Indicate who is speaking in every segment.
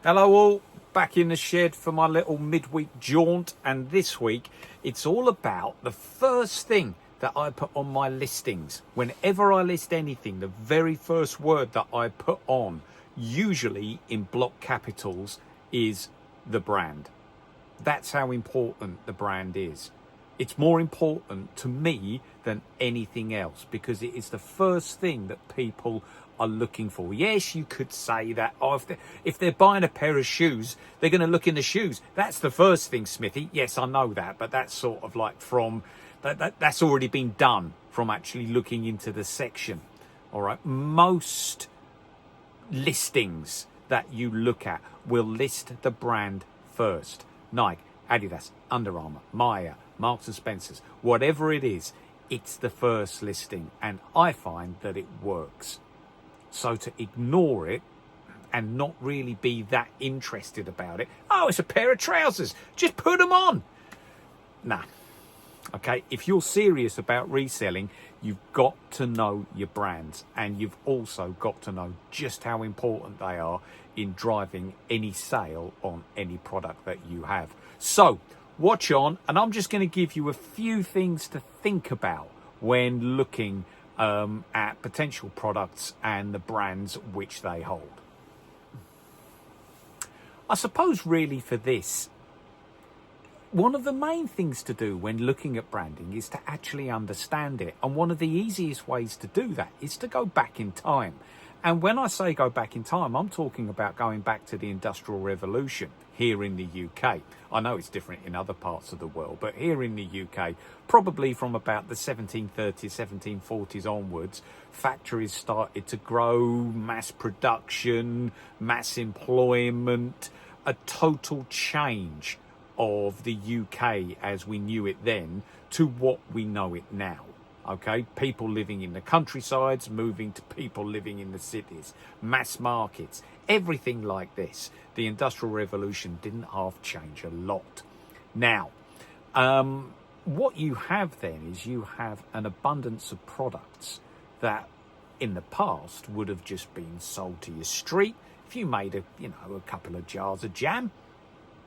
Speaker 1: Hello all, back in the shed for my little midweek jaunt, and this week it's all about the first thing that I put on my listings. Whenever I list anything, the very first word that I put on, usually in block capitals, is the brand. That's how important the brand is. It's more important to me than anything else because it is the first thing that people are looking for. Yes, you could say that if they're buying a pair of shoes, they're going to look in the shoes. That's the first thing, Smithy. Yes, I know that, but that's sort of like from that's already been done from actually looking into the section. All right, most listings that you look at will list the brand first. Nike, Adidas, Under Armour, Maya, Marks and Spencer's, whatever it is, it's the first listing, and I find that it works. So to ignore it and not really be that interested about it, oh, it's a pair of trousers, just put them on. Nah. Okay, if you're serious about reselling, you've got to know your brands, and you've also got to know just how important they are in driving any sale on any product that you have. So watch on, and I'm just going to give you a few things to think about when looking at potential products and the brands which they hold. I suppose really for this, one of the main things to do when looking at branding is to actually understand it. And one of the easiest ways to do that is to go back in time. And when I say go back in time, I'm talking about going back to the Industrial Revolution here in the UK. I know it's different in other parts of the world, but here in the UK, probably from about the 1730s, 1740s onwards, factories started to grow, mass production, mass employment, a total change of the UK as we knew it then to what we know it now. Okay, people living in the countrysides, moving to people living in the cities, mass markets, everything like this. The Industrial Revolution didn't half change a lot. Now, what you have then is you have an abundance of products that in the past would have just been sold to your street. If you made a couple of jars of jam,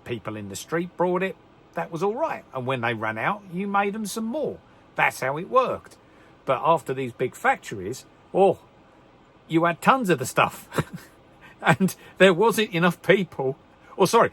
Speaker 1: people in the street brought it, that was all right. And when they ran out, you made them some more. That's how it worked. But after these big factories, you had tons of the stuff. And there wasn't enough people, there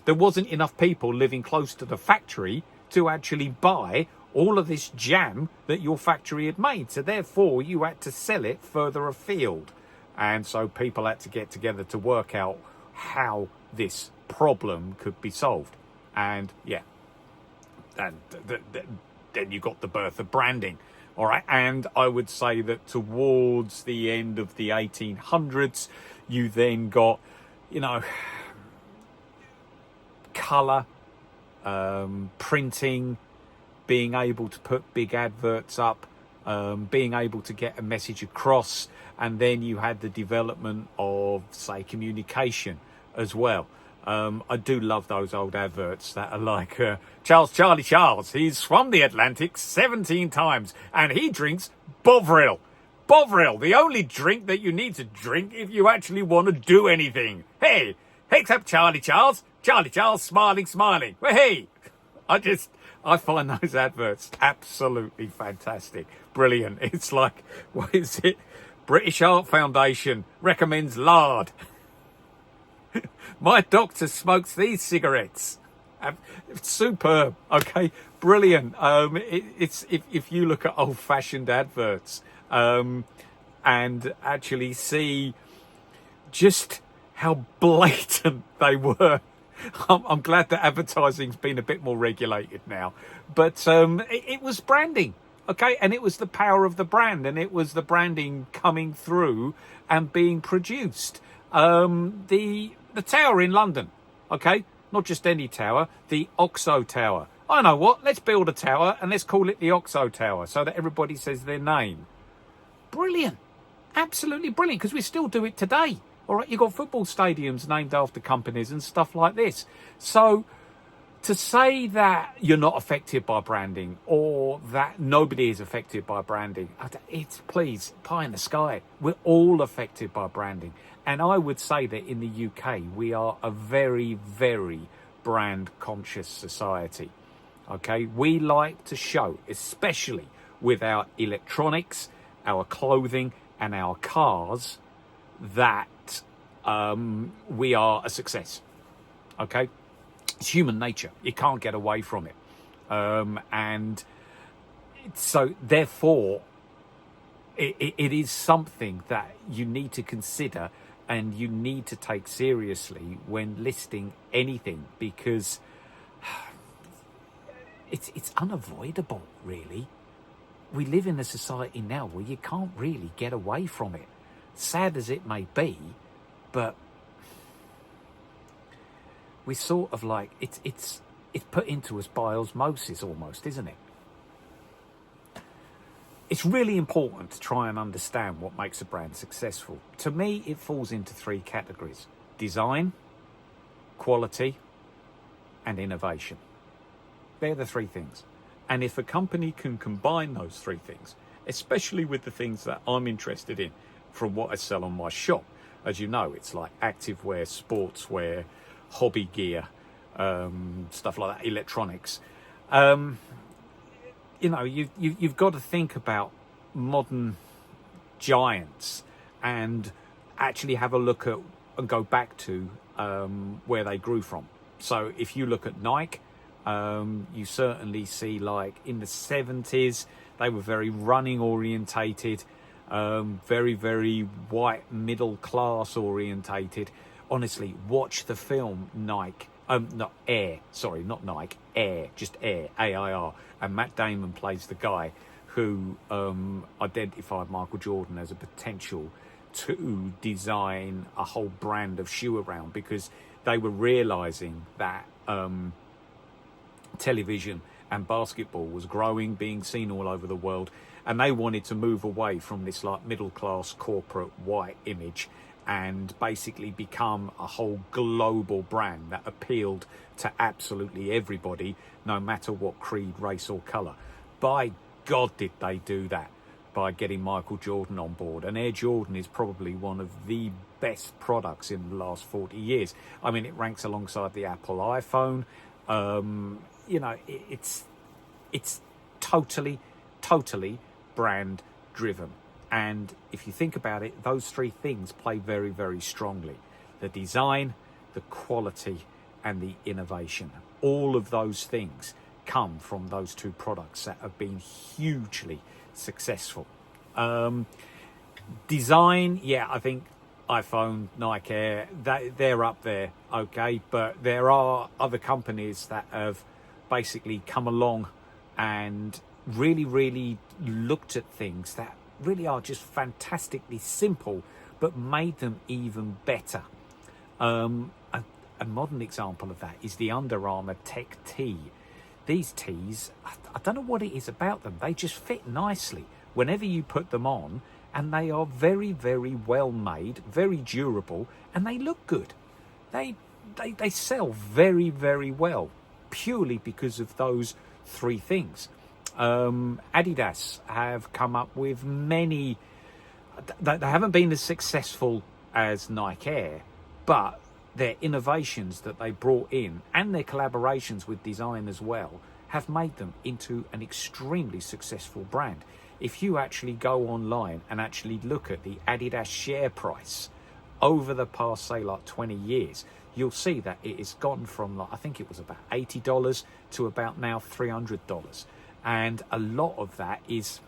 Speaker 1: wasn't enough people living close to the factory to actually buy all of this jam that your factory had made. So therefore, you had to sell it further afield. And so people had to get together to work out how this problem could be solved. And then you got the birth of branding. All right. And I would say that towards the end of the 1800s, you then got, colour, printing, being able to put big adverts up, being able to get a message across. And then you had the development of, say, communication as well. I do love those old adverts that are like, Charlie Charles, he's swum the Atlantic 17 times and he drinks Bovril. Bovril, the only drink that you need to drink if you actually want to do anything. Hey, except Charlie Charles, smiling. Well, hey, I find those adverts absolutely fantastic. Brilliant. It's like, what is it? British Art Foundation recommends lard. My doctor smokes these cigarettes. It's superb. Okay, brilliant. It's if you look at old-fashioned adverts and actually see just how blatant they were. I'm glad that advertising's been a bit more regulated now, but it was branding. Okay, and it was the power of the brand, and it was the branding coming through and being produced. The tower in London, okay, not just any tower, the Oxo Tower. I know what, let's build a tower and let's call it the Oxo Tower so that everybody says their name. Brilliant, absolutely brilliant, because we still do it today. All right, you've got football stadiums named after companies and stuff like this. So to say that you're not affected by branding or that nobody is affected by branding, it's, please, pie in the sky. We're all affected by branding. And I would say that in the UK, we are a very, very brand conscious society. Okay, we like to show, especially with our electronics, our clothing and our cars, that we are a success. Okay, it's human nature. You can't get away from it. And so therefore, it is something that you need to consider and you need to take seriously when listing anything, because it's unavoidable, really. We live in a society now where you can't really get away from it. Sad as it may be, but we sort of like, it's put into us by osmosis almost, isn't it? It's really important to try and understand what makes a brand successful. To me, it falls into 3 categories: design, quality, and innovation. They're the 3 things. And if a company can combine those 3 things, especially with the things that I'm interested in from what I sell on my shop, as you know, it's like activewear, sportswear, hobby gear, stuff like that, electronics. You know, you've got to think about modern giants and actually have a look at and go back to where they grew from. So if you look at Nike, you certainly see, like, in the 70s, they were very running orientated, very, very white middle class orientated. Honestly, watch the film Nike. Not Air, sorry, not Nike, Air, just Air, AIR. And Matt Damon plays the guy who identified Michael Jordan as a potential to design a whole brand of shoe around, because they were realizing that television and basketball was growing, being seen all over the world, and they wanted to move away from this like middle class corporate white image and basically become a whole global brand that appealed to absolutely everybody, no matter what creed, race or colour. By God, did they do that by getting Michael Jordan on board. And Air Jordan is probably one of the best products in the last 40 years. I mean, it ranks alongside the Apple iPhone. You know, it's totally brand driven. And if you think about it, those 3 things play very, very strongly: the design, the quality, and the innovation. All of those things come from those 2 products that have been hugely successful. Design, yeah, I think iPhone, Nike Air, they're up there, okay, but there are other companies that have basically come along and really looked at things that really are just fantastically simple, but made them even better. A modern example of that is the Under Armour Tech Tee. These tees, I don't know what it is about them, they just fit nicely whenever you put them on, and they are very, very well made, very durable, and they look good. They sell very, very well, purely because of those 3 things. Adidas have come up with many. They haven't been as successful as Nike Air, but their innovations that they brought in and their collaborations with design as well have made them into an extremely successful brand. If you actually go online and actually look at the Adidas share price over the past, say, like 20 years, you'll see that it has gone from, like, I think it was about $80 to about now $300. And a lot of that is,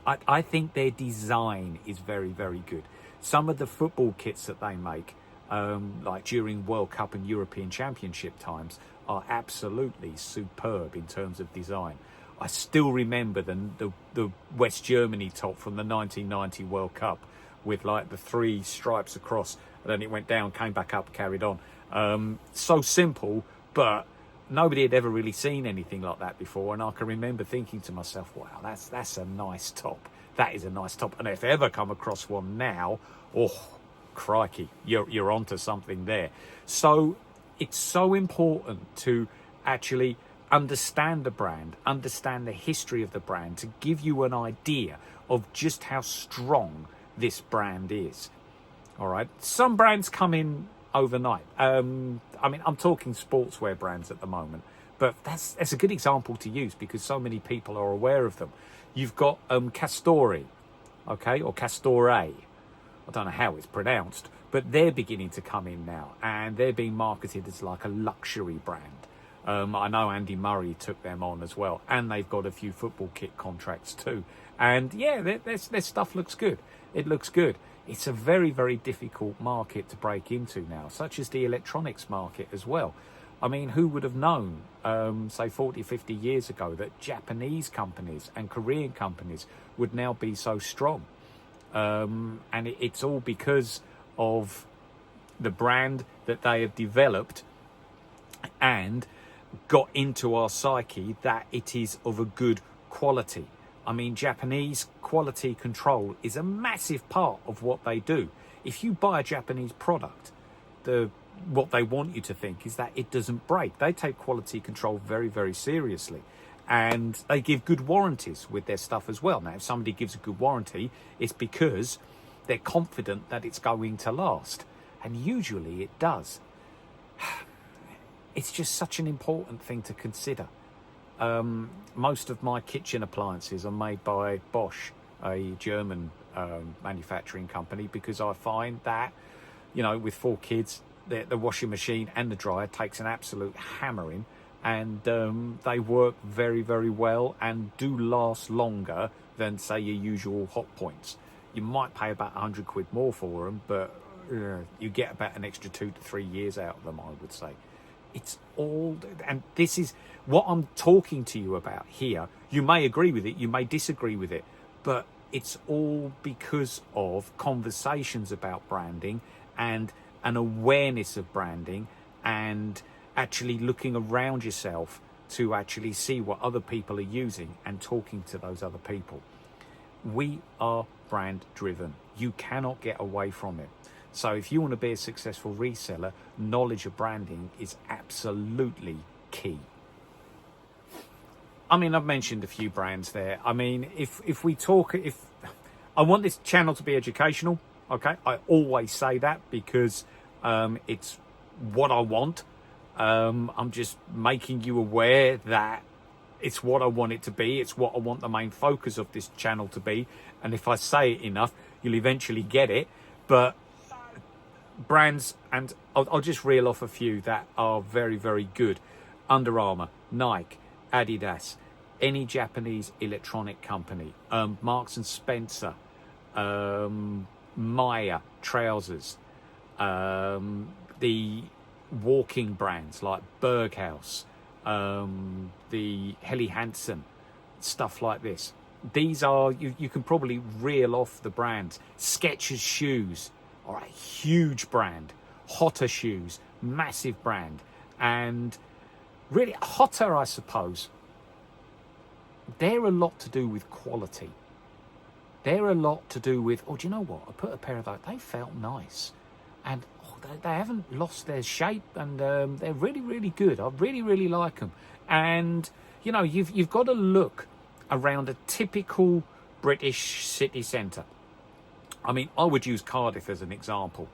Speaker 1: I think their design is very, very good. Some of the football kits that they make, like during World Cup and European Championship times, are absolutely superb in terms of design. I still remember the West Germany top from the 1990 World Cup with like the 3 stripes across, and then it went down, came back up, carried on. So simple, but nobody had ever really seen anything like that before. And I can remember thinking to myself, wow, that's a nice top. That is a nice top. And if I ever come across one now, oh, crikey, you're onto something there. So it's so important to actually understand the brand, understand the history of the brand, to give you an idea of just how strong this brand is. All right. Some brands come in overnight. I mean, I'm talking sportswear brands at the moment, but that's a good example to use because so many people are aware of them. You've got Castore, okay, or Castore. I don't know how it's pronounced, but they're beginning to come in now, and they're being marketed as like a luxury brand. I know Andy Murray took them on as well, and they've got a few football kit contracts too. And yeah, their stuff looks good. It looks good. It's a very, very difficult market to break into now, such as the electronics market as well. I mean, who would have known, say 40, 50 years ago, that Japanese companies and Korean companies would now be so strong? And it's all because of the brand that they have developed and got into our psyche, that it is of a good quality. I mean, Japanese quality control is a massive part of what they do. If you buy a Japanese product, what they want you to think is that it doesn't break. They take quality control very, very seriously. And they give good warranties with their stuff as well. Now, if somebody gives a good warranty, it's because they're confident that it's going to last. And usually it does. It's just such an important thing to consider. Most of my kitchen appliances are made by Bosch, a German manufacturing company, because I find that, you know, with 4 kids, the washing machine and the dryer takes an absolute hammering, and they work very, very well and do last longer than, say, your usual hot points. You might pay about 100 quid more for them, but you get about an extra 2 to 3 years out of them, I would say. It's all, and this is what I'm talking to you about here. You may agree with it, you may disagree with it, but it's all because of conversations about branding and an awareness of branding, and actually looking around yourself to actually see what other people are using and talking to those other people. We are brand driven. You cannot get away from it. So if you want to be a successful reseller, knowledge of branding is absolutely key. I mean, I've mentioned a few brands there. I mean, if we talk, if I want this channel to be educational, okay, I always say that because it's what I want. I'm just making you aware that it's what I want it to be. It's what I want the main focus of this channel to be. And if I say it enough, you'll eventually get it. But brands, and I'll just reel off a few that are very, very good. Under Armour, Nike, Adidas, any Japanese electronic company, Marks and Spencer, Maya trousers, the walking brands like Berghaus, the Helly Hansen, stuff like this. These are, you can probably reel off the brands. Skechers shoes are a huge brand. Hotter shoes, massive brand. And really, Hotter, I suppose, they're a lot to do with quality. They're a lot to do with, oh, do you know what? I put a pair of those, they felt nice. And they haven't lost their shape, and they're really, really good. I really, really like them. And, you know, you've got to look around a typical British city centre. I mean, I would use Cardiff as an example,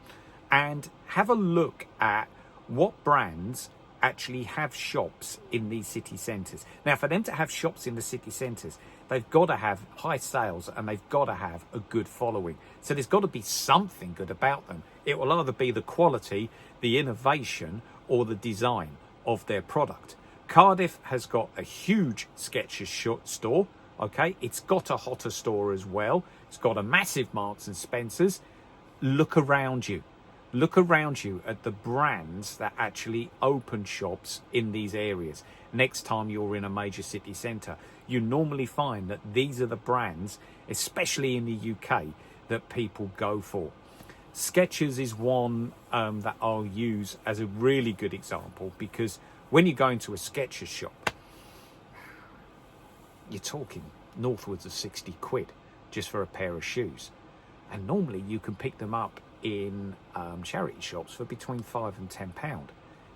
Speaker 1: and have a look at what brands actually have shops in these city centres. Now, for them to have shops in the city centres, they've got to have high sales and they've got to have a good following. So there's got to be something good about them. It will either be the quality, the innovation, or the design of their product. Cardiff has got a huge Skechers store. Okay, it's got a Hotter store as well. It's got a massive Marks and Spencer's. Look around you. Look around you at the brands that actually open shops in these areas. Next time you're in a major city centre, you normally find that these are the brands, especially in the UK, that people go for. Skechers is one that I'll use as a really good example, because when you go into a Skechers shop, you're talking northwards of 60 quid just for a pair of shoes. And normally you can pick them up in charity shops for between £5 and £10.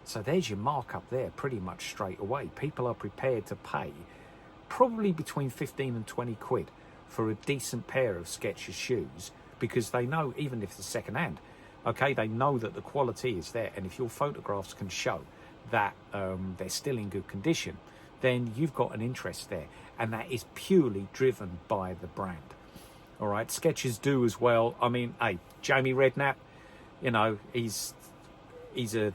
Speaker 1: So there's your markup there pretty much straight away. People are prepared to pay probably between 15 and 20 quid for a decent pair of Skechers shoes, because they know, even if it's second hand, okay, they know that the quality is there. And if your photographs can show that they're still in good condition, then you've got an interest there. And that is purely driven by the brand. All right, Skechers do as well. I mean, hey, Jamie Redknapp, you know, he's a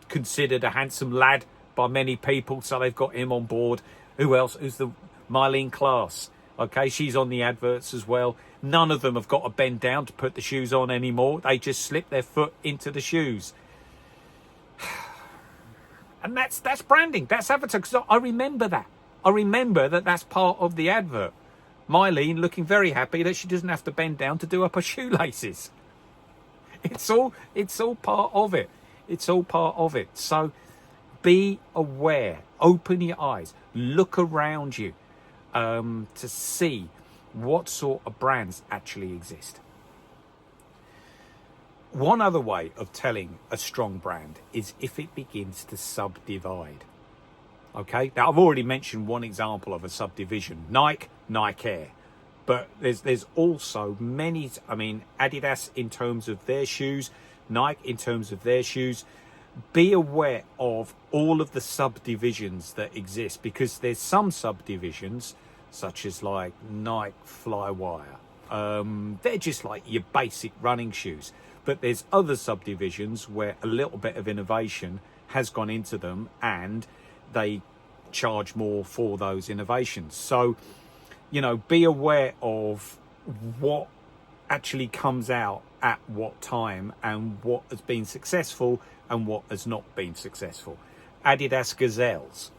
Speaker 1: considered a handsome lad by many people, so they've got him on board. Who else? Who's the Marlene Klaas? Okay, she's on the adverts as well. None of them have got to bend down to put the shoes on anymore. They just slip their foot into the shoes. And that's branding. That's advertising. 'Cause I remember that. I remember that that's part of the advert. Marlene looking very happy that she doesn't have to bend down to do up her shoelaces. It's all part of it. It's all part of it. So be aware. Open your eyes. Look around you to see what sort of brands actually exist. One other way of telling a strong brand is if it begins to subdivide. Okay, now I've already mentioned one example of a subdivision, Nike Air. But there's also many, I mean, Adidas in terms of their shoes, Nike in terms of their shoes. Be aware of all of the subdivisions that exist, because there's some subdivisions, such as like Nike Flywire. They're just like your basic running shoes. But there's other subdivisions where a little bit of innovation has gone into them and they charge more for those innovations. So, you know, be aware of what actually comes out at what time and what has been successful and what has not been successful. Adidas Gazelles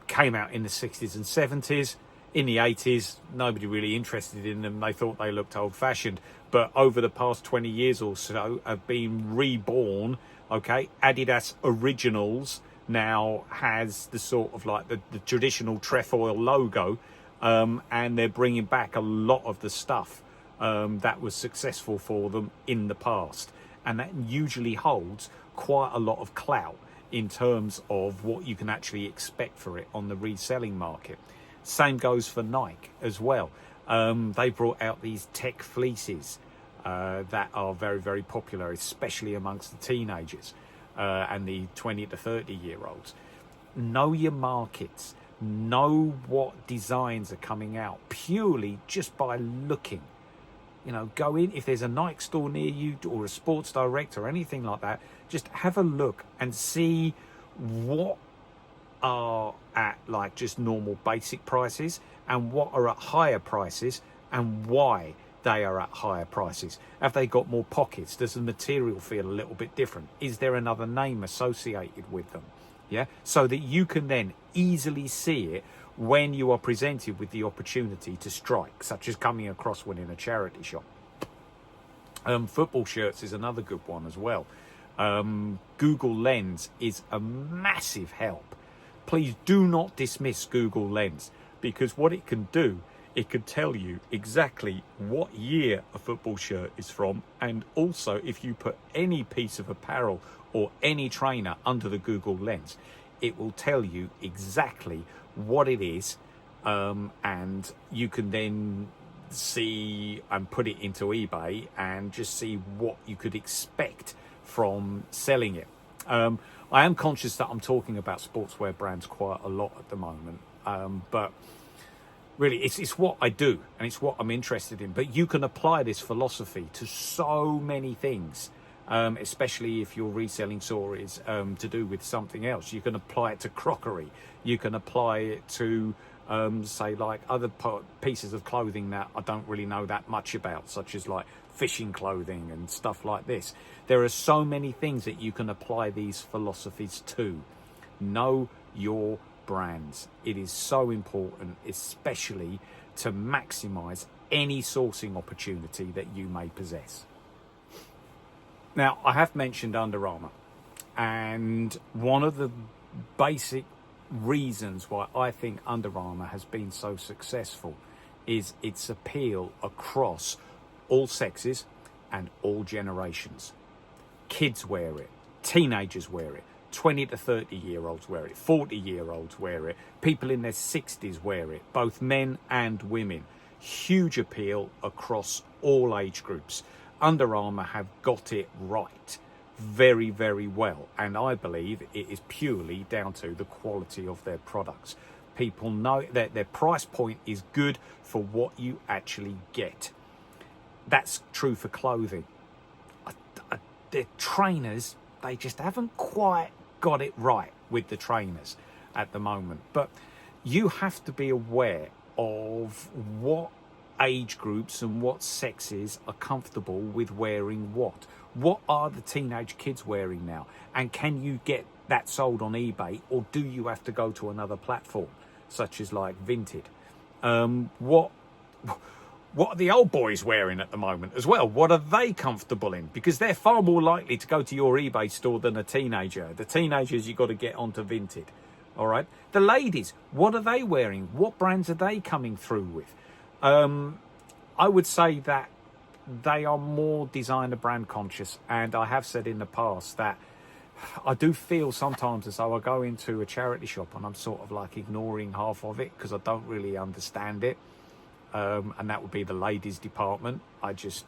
Speaker 1: came out in the 60s and 70s. In the 80s, nobody really interested in them. They thought they looked old-fashioned. But over the past 20 years or so have been reborn. Okay, Adidas Originals now has the sort of like the traditional trefoil logo, and they're bringing back a lot of the stuff that was successful for them in the past, and that usually holds quite a lot of clout in terms of what you can actually expect for it on the reselling market. Same goes for Nike as well. They brought out these tech fleeces that are very, very popular, especially amongst the teenagers and the 20 to 30 year olds. Know your markets. Know what designs are coming out purely just by looking. You know, go in, if there's a Nike store near you or a Sports Direct or anything like that, just have a look and see what are at like just normal basic prices and what are at higher prices and why they are at higher prices. Have they got more pockets? Does the material feel a little bit different? Is there another name associated with them? Yeah, so that you can then easily see it when you are presented with the opportunity to strike, such as coming across one in a charity shop. Football shirts is another good one as well. Google Lens is a massive help. Please do not dismiss Google Lens, because what it can do, it can tell you exactly what year a football shirt is from, and also if you put any piece of apparel or any trainer under the Google Lens, it will tell you exactly what it is, and you can then see and put it into eBay and just see what you could expect from selling it. I am conscious that I'm talking about sportswear brands quite a lot at the moment, but really it's what I do and it's what I'm interested in. But you can apply this philosophy to so many things, especially if your reselling store is to do with something else. You can apply it to crockery. You can apply it to say like other pieces of clothing that I don't really know that much about, such as like fishing clothing and stuff like this. There are so many things that you can apply these philosophies to. Know your brands. It is so important, especially to maximize any sourcing opportunity that you may possess. Now, I have mentioned Under Armour, and one of the basic reasons why I think Under Armour has been so successful is its appeal across all sexes and all generations. Kids wear it, Teenagers wear it. 20 to 30-year-olds wear it. 40-year-olds wear it. People in their 60s wear it. Both men and women. Huge appeal across all age groups. Under Armour have got it right very, very well. And I believe it is purely down to the quality of their products. People know that their price point is good for what you actually get. That's true for clothing. The trainers, they just haven't quite got it right with the trainers at the moment. But you have to be aware of what age groups and what sexes are comfortable with wearing what. What are the teenage kids wearing now? And can you get that sold on eBay, or do you have to go to another platform such as like Vinted? What are the old boys wearing at the moment as well? What are they comfortable in? Because they're far more likely to go to your eBay store than a teenager. The teenagers, you've got to get onto Vinted. All right. The ladies, what are they wearing? What brands are they coming through with? I would say that they are more designer brand conscious. And I have said in the past that I do feel sometimes as though I go into a charity shop and I'm sort of like ignoring half of it because I don't really understand it. And that would be the ladies department. I just,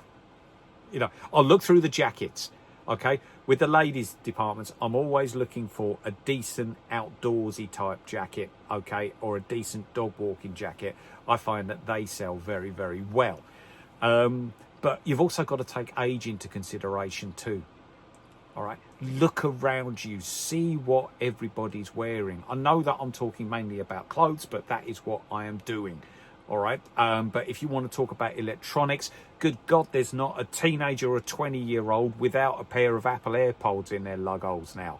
Speaker 1: I'll look through the jackets. Okay. With the ladies departments, I'm always looking for a decent outdoorsy type jacket. Okay. Or a decent dog walking jacket. I find that they sell very, very well. But you've also got to take age into consideration too. All right. Look around you. See what everybody's wearing. I know that I'm talking mainly about clothes, but that is what I am doing. All right. But if you want to talk about electronics, good God, there's not a teenager or a 20-year-old without a pair of Apple AirPods in their lug holes now.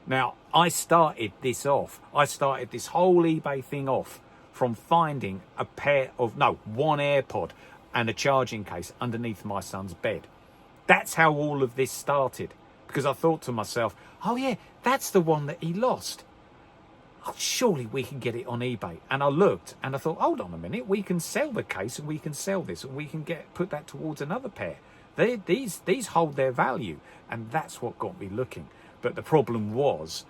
Speaker 1: Now, I started this whole eBay thing off from finding one AirPod and a charging case underneath my son's bed. That's how all of this started. Because I thought to myself, oh yeah, that's the one that he lost. Oh, surely we can get it on eBay. And I looked and I thought, hold on a minute, we can sell the case and we can sell this and we can put that towards another pair. These hold their value, and that's what got me looking. But the problem was,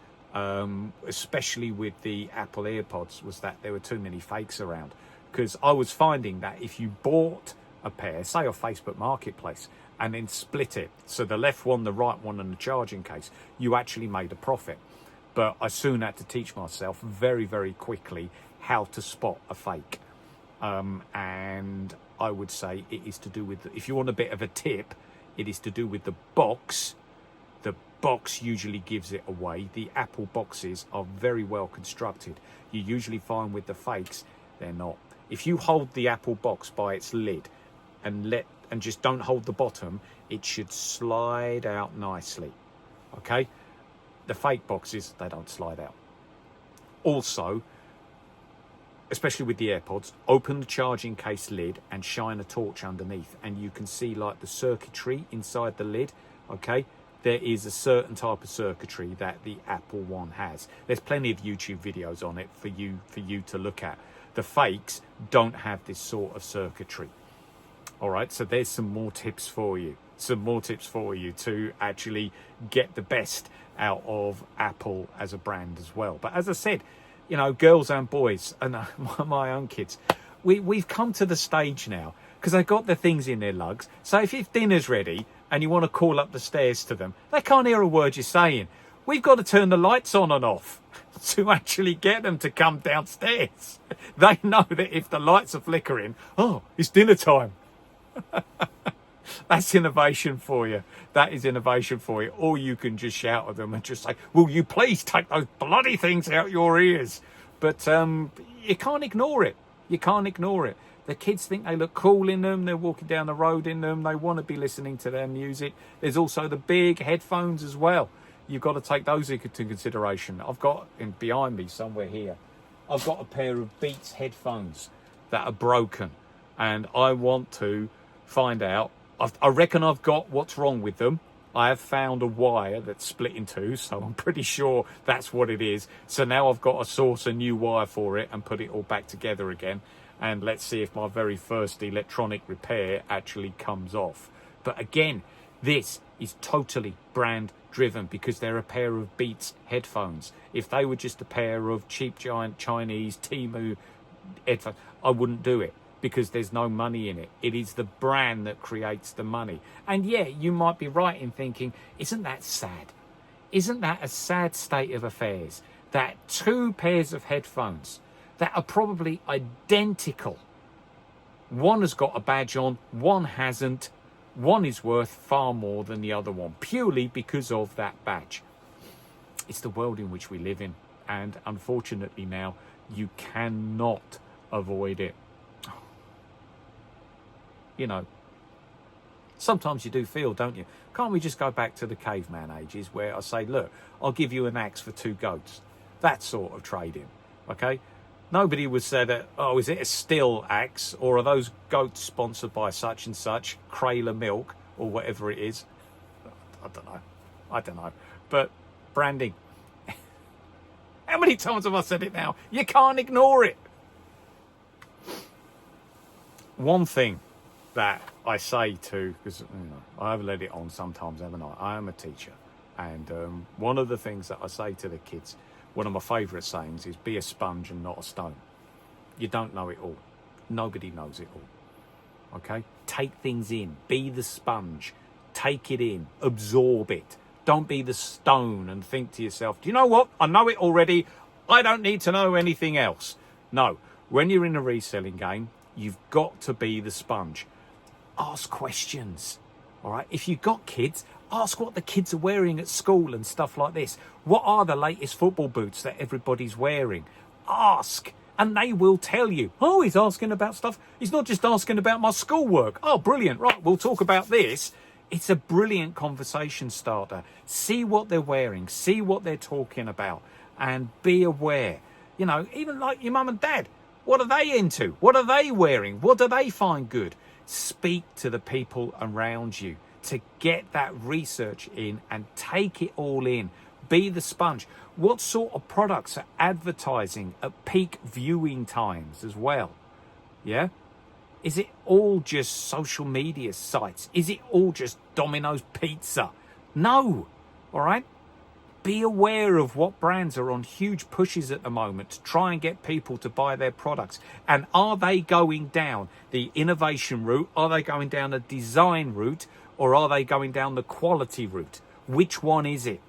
Speaker 1: especially with the Apple AirPods, was that there were too many fakes around. Because I was finding that if you bought a pair, say off Facebook Marketplace, and then split it, so the left one, the right one, and the charging case, you actually made a profit. But I soon had to teach myself very, very quickly how to spot a fake. And I would say it is to do with, if you want a bit of a tip, it is to do with the box. The box usually gives it away. The Apple boxes are very well constructed. You usually find with the fakes, they're not. If you hold the Apple box by its lid and just don't hold the bottom, it should slide out nicely. Okay? The fake boxes, they don't slide out. Also, especially with the AirPods, open the charging case lid and shine a torch underneath, and you can see like the circuitry inside the lid. Okay, there is a certain type of circuitry that the Apple one has. There's plenty of YouTube videos on it for you to look at. The fakes don't have this sort of circuitry. All right, so there's some more tips for you. To actually get the best out of Apple as a brand as well. But as I said, girls and boys, and my own kids, we've come to the stage now because they've got the things in their lugs. So if dinner's ready and you want to call up the stairs to them, they can't hear a word you're saying. We've got to turn the lights on and off to actually get them to come downstairs. They know that if the lights are flickering, oh, it's dinner time. That's innovation for you. That is innovation for you. Or you can just shout at them and just say, will you please take those bloody things out your ears? But you can't ignore it. You can't ignore it. The kids think they look cool in them. They're walking down the road in them. They want to be listening to their music. There's also the big headphones as well. You've got to take those into consideration. I've got, behind me somewhere here, I've got a pair of Beats headphones that are broken. And I want to find out. I reckon I've got what's wrong with them. I have found a wire that's split in two, so I'm pretty sure that's what it is. So now I've got to source a new wire for it and put it all back together again. And let's see if my very first electronic repair actually comes off. But again, This is totally brand driven because they're a pair of Beats headphones. If they were just a pair of cheap giant Chinese Temu headphones, I wouldn't do it because there's no money in it. It is the brand that creates the money. And yeah, you might be right in thinking, isn't that sad? Isn't that a sad state of affairs? That two pairs of headphones that are probably identical. One has got a badge on, one hasn't. One is worth far more than the other one, purely because of that badge. It's the world in which we live in, and unfortunately now, you cannot avoid it. You know, sometimes you do feel, don't you? Can't we just go back to the caveman ages where I say, look, I'll give you an axe for 2 goats. That sort of trading, okay? Nobody would say that, oh, is it a still axe, or are those goats sponsored by such and such, Krayler Milk, or whatever it is? I don't know. But branding. How many times have I said it now? You can't ignore it. One thing that I say to, because I have let it on sometimes, haven't I? I am a teacher. And one of the things that I say to the kids, one of my favourite sayings is, be a sponge and not a stone. You don't know it all. Nobody knows it all. Okay? Take things in. Be the sponge. Take it in. Absorb it. Don't be the stone and think to yourself, do you know what? I know it already. I don't need to know anything else. No. When you're in a reselling game, you've got to be the sponge. Ask questions. All right? If you've got kids, ask what the kids are wearing at school and stuff like this. What are the latest football boots that everybody's wearing? Ask, and they will tell you. Oh, he's asking about stuff. He's not just asking about my schoolwork. Oh, brilliant. Right, we'll talk about this. It's a brilliant conversation starter. See what they're wearing. See what they're talking about. And be aware. You know, even like your mum and dad. What are they into? What are they wearing? What do they find good? Speak to the people around you to get that research in and take it all in. Be the sponge. What sort of products are advertising at peak viewing times as well? Yeah? Is it all just social media sites? Is it all just Domino's Pizza? No. All right? Be aware of what brands are on huge pushes at the moment to try and get people to buy their products. And are they going down the innovation route? Are they going down the design route? Or are they going down the quality route? Which one is it?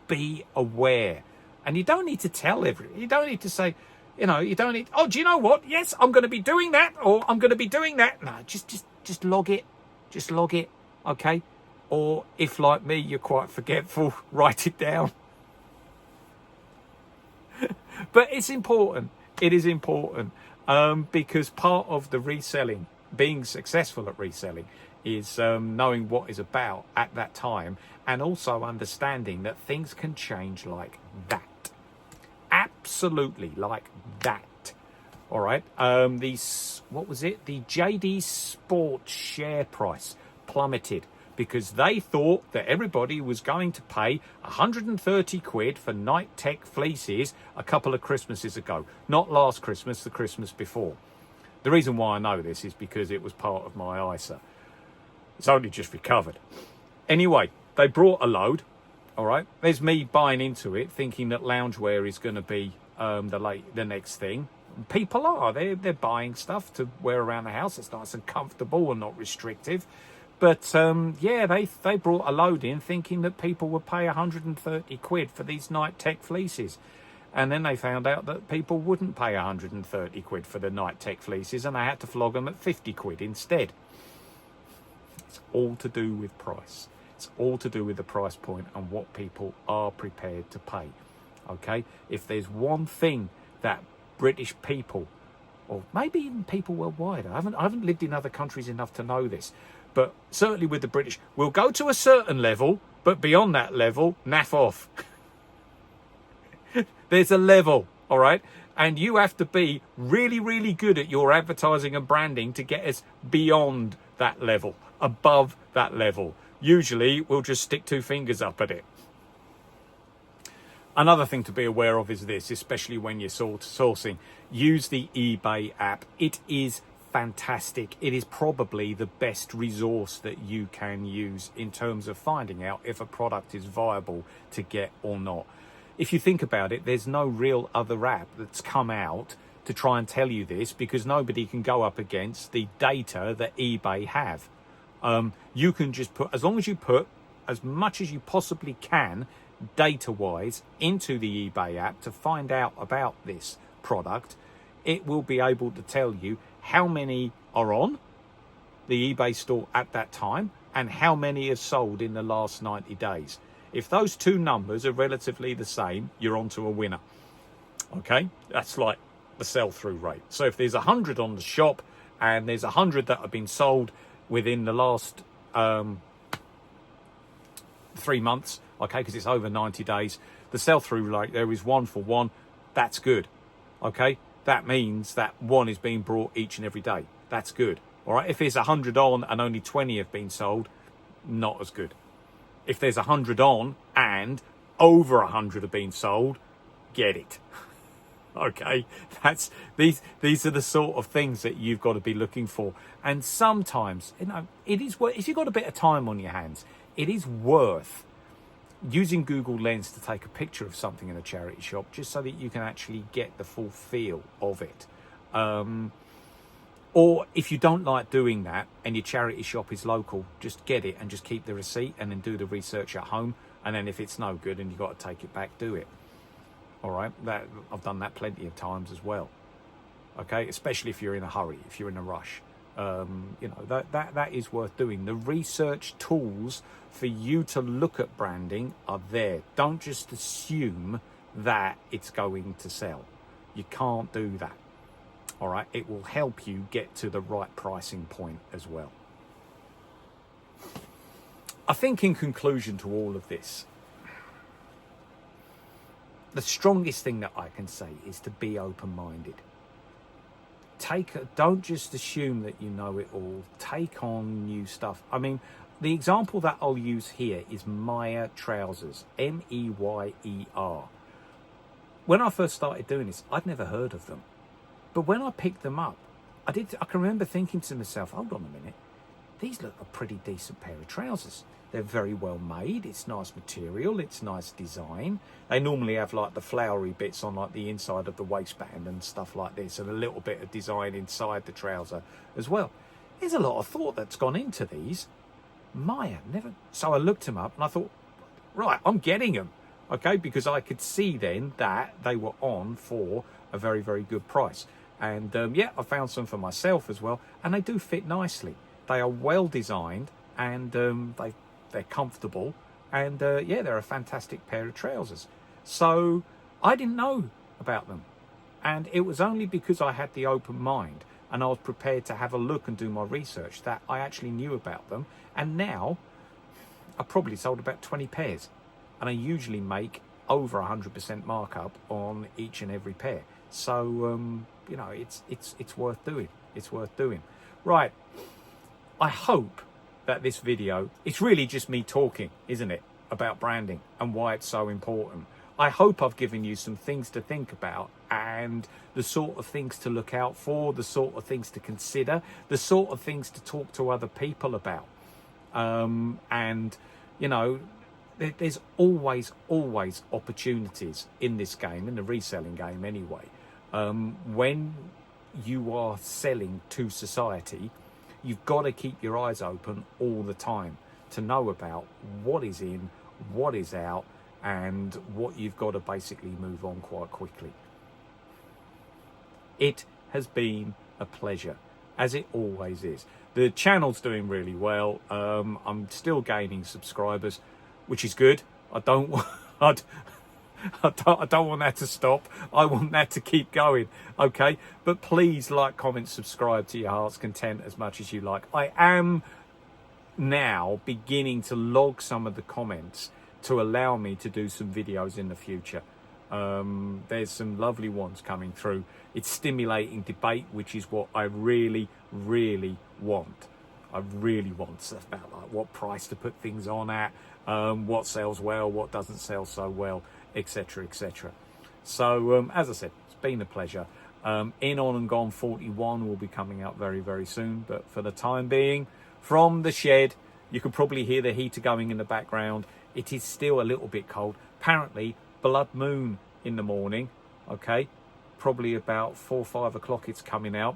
Speaker 1: Be aware. And you don't need to tell you don't need to say, you don't need, oh, do you know what? Yes, I'm going to be doing that, or I'm going to be doing that. No, just log it. Just log it. Okay? Or if, like me, you're quite forgetful, write it down. But it's important. It is important because part of the reselling, being successful at reselling, is knowing what is about at that time, and also understanding that things can change like that. Absolutely like that. All right. What was it? The JD Sports share price plummeted because they thought that everybody was going to pay 130 quid for Night Tech fleeces a couple of Christmases ago. Not last Christmas, the Christmas before. The reason why I know this is because it was part of my ISA. It's only just recovered. Anyway, they brought a load. All right. There's me buying into it, thinking that loungewear is going to be the next thing. People are. They're buying stuff to wear around the house. It's nice and comfortable and not restrictive. But, yeah, they brought a load in thinking that people would pay 130 quid for these Night Tech fleeces. And then they found out that people wouldn't pay 130 quid for the Night Tech fleeces, and they had to flog them at 50 quid instead. It's all to do with price. It's all to do with the price point and what people are prepared to pay. Okay? If there's one thing that British people, or maybe even people worldwide, I haven't lived in other countries enough to know this, but certainly with the British, we'll go to a certain level, but beyond that level, naff off. There's a level, all right? And you have to be really, really good at your advertising and branding to get us beyond that level, above that level. Usually, we'll just stick 2 fingers up at it. Another thing to be aware of is this, especially when you're sourcing. Use the eBay app. It is fantastic. It is probably the best resource that you can use in terms of finding out if a product is viable to get or not. If you think about it, there's no real other app that's come out to try and tell you this, because nobody can go up against the data that eBay have. You can just put, as long as you put as much as you possibly can data-wise into the eBay app to find out about this product, it will be able to tell you how many are on the eBay store at that time and how many have sold in the last 90 days. If those two numbers are relatively the same, you're onto a winner. Okay, that's like the sell-through rate. So if there's 100 on the shop and there's 100 that have been sold within the last 3 months, okay, because it's over 90 days, the sell-through rate there is 1 for 1. That's good. Okay, that means that one is being brought each and every day. That's good. All right, if there's 100 on and only 20 have been sold, not as good. If there's 100 on and over 100 have been sold, get it. Okay, that's these are the sort of things that you've got to be looking for. And sometimes, you know, it is worth, if you've got a bit of time on your hands, it is worth using Google Lens to take a picture of something in a charity shop, just so that you can actually get the full feel of it. Or if you don't like doing that and your charity shop is local, just get it and just keep the receipt and then do the research at home. And then if it's no good and you've got to take it back, do it. All right, that I've done that plenty of times as well. Okay, especially if you're in a hurry, if you're in a rush. You know, that is worth doing. The research tools for you to look at branding are there. Don't just assume that it's going to sell. You can't do that. All right, it will help you get to the right pricing point as well. I think in conclusion to all of this, the strongest thing that I can say is to be open-minded. Don't just assume that you know it all. Take on new stuff. I mean, the example that I'll use here is Meyer trousers, M-E-Y-E-R. When I first started doing this, I'd never heard of them. But when I picked them up, I can remember thinking to myself, hold on a minute, these look a pretty decent pair of trousers. They're very well made. It's nice material. It's nice design. They normally have like the flowery bits on like the inside of the waistband and stuff like this, and a little bit of design inside the trouser as well. There's a lot of thought that's gone into these. Maya, never. So I looked them up and I thought, right, I'm getting them. Okay, because I could see then that they were on for a very, very good price. And yeah, I found some for myself as well, and they do fit nicely. They are well designed, and they're comfortable, and yeah, they're a fantastic pair of trousers. So I didn't know about them, and it was only because I had the open mind and I was prepared to have a look and do my research that I actually knew about them. And now I probably sold about 20 pairs, and I usually make over 100% markup on each and every pair. So you know, it's worth doing. It's worth doing. Right, I hope that this video, it's really just me talking, isn't it, about branding and why it's so important. I hope I've given you some things to think about and the sort of things to look out for, the sort of things to consider, the sort of things to talk to other people about. And, you know, there's always opportunities in this game, in the reselling game anyway. When you are selling to society, you've got to keep your eyes open all the time to know about what is in, what is out, and what you've got to basically move on quite quickly. It has been a pleasure, as it always is. The channel's doing really well. I'm still gaining subscribers, which is good. I don't want that to stop. I want that to keep going, okay? But please like, comment, subscribe to your heart's content as much as you like. I am now beginning to log some of the comments to allow me to do some videos in the future. There's some lovely ones coming through. It's stimulating debate, which is what I really want. I really want stuff about like what price to put things on at, what sells well, what doesn't sell so well, etc, etc. So as I said, it's been a pleasure. In On and Gone 41 will be coming out very, very soon. But for the time being, from the shed, you can probably hear the heater going in the background. It is still a little bit cold. Apparently, blood moon in the morning, okay? Probably about 4 or 5 o'clock it's coming out.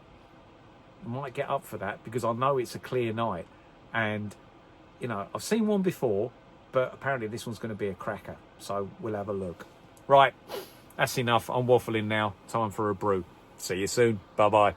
Speaker 1: I might get up for that because I know it's a clear night. And, you know, I've seen one before, but apparently this one's going to be a cracker. So we'll have a look. Right, that's enough. I'm waffling now. Time for a brew. See you soon. Bye-bye.